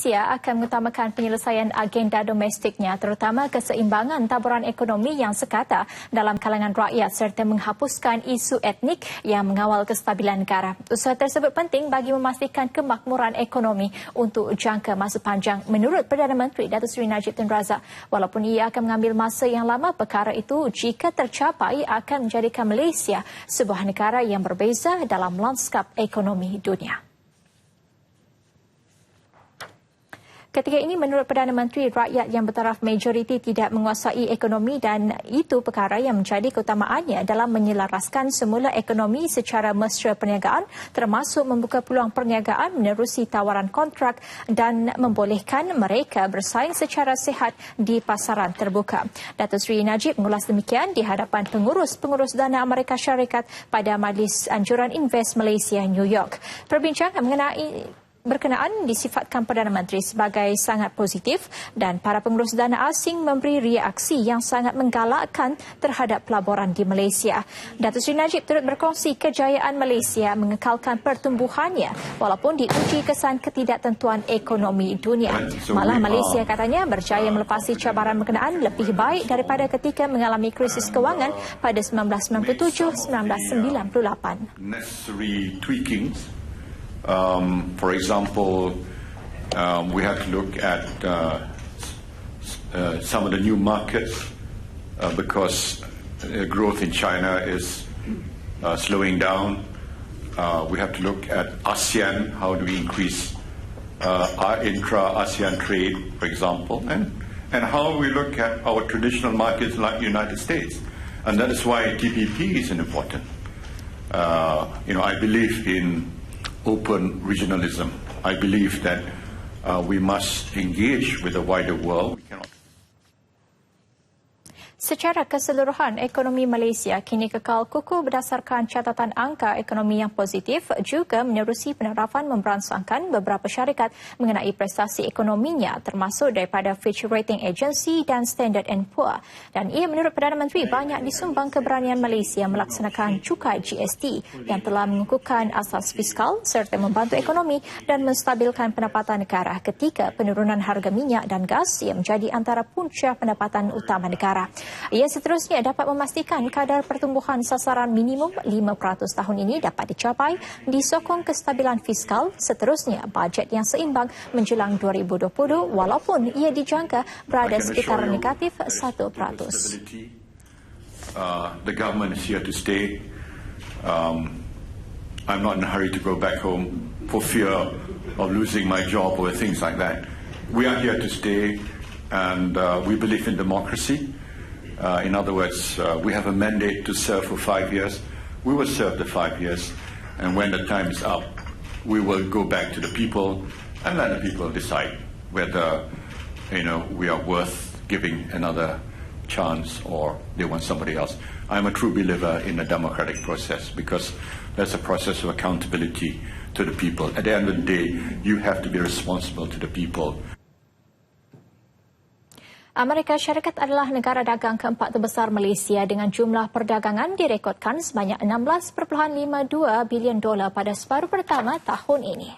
Malaysia akan mengutamakan penyelesaian agenda domestiknya, terutama keseimbangan taburan ekonomi yang sekata dalam kalangan rakyat serta menghapuskan isu etnik yang mengawal kestabilan negara. Usaha tersebut penting bagi memastikan kemakmuran ekonomi untuk jangka masa panjang, menurut Perdana Menteri Datuk Seri Najib Tun Razak. Walaupun ia akan mengambil masa yang lama, perkara itu jika tercapai akan menjadikan Malaysia sebuah negara yang berbeza dalam lanskap ekonomi dunia. Ketika ini, menurut Perdana Menteri, rakyat yang bertaraf majoriti tidak menguasai ekonomi dan itu perkara yang menjadi keutamaannya dalam menyelaraskan semula ekonomi secara mesra perniagaan, termasuk membuka peluang perniagaan menerusi tawaran kontrak dan membolehkan mereka bersaing secara sihat di pasaran terbuka. Datuk Seri Najib mengulas demikian di hadapan pengurus-pengurus dana Amerika Syarikat pada Majlis Anjuran Invest Malaysia, New York. Perbincangan berkenaan disifatkan Perdana Menteri sebagai sangat positif dan para pengurus dana asing memberi reaksi yang sangat menggalakkan terhadap pelaburan di Malaysia. Datuk Seri Najib turut berkongsi kejayaan Malaysia mengekalkan pertumbuhannya walaupun diuji kesan ketidaktentuan ekonomi dunia. Malah Malaysia katanya berjaya melepasi cabaran berkenaan lebih baik daripada ketika mengalami krisis kewangan pada 1997-1998. For example, we have to look at some of the new markets because growth in China is slowing down. We have to look at ASEAN, how do we increase our intra-ASEAN trade, for example, and how we look at our traditional markets like the United States. And that is why TPP is important. I believe in open regionalism. I believe that we must engage with the wider world. Secara keseluruhan, ekonomi Malaysia kini kekal kukuh berdasarkan catatan angka ekonomi yang positif, juga menerusi penerapan memberansangkan beberapa syarikat mengenai prestasi ekonominya, termasuk daripada Fitch Rating Agency dan Standard & Poor. Dan ia menurut Perdana Menteri banyak disumbang keberanian Malaysia melaksanakan cukai GST yang telah mengukuhkan asas fiskal serta membantu ekonomi dan menstabilkan pendapatan negara ketika penurunan harga minyak dan gas yang menjadi antara punca pendapatan utama negara. Ia seterusnya dapat memastikan kadar pertumbuhan sasaran minimum 5% tahun ini dapat dicapai disokong kestabilan fiskal. Seterusnya, bajet yang seimbang menjelang 2020 walaupun ia dijangka berada sekitar negatif 1%. The government is here to stay. I'm not in a hurry to go back home for fear of losing my job or things like that. We are here to stay and we believe in democracy. In other words, we have a mandate to serve for 5 years. We will serve the 5 years, and when the time is up, we will go back to the people and let the people decide whether, we are worth giving another chance or they want somebody else. I'm a true believer in a democratic process because there's a process of accountability to the people. At the end of the day, you have to be responsible to the people. Amerika Syarikat adalah negara dagang keempat terbesar Malaysia dengan jumlah perdagangan direkodkan sebanyak $16.52 bilion pada separuh pertama tahun ini.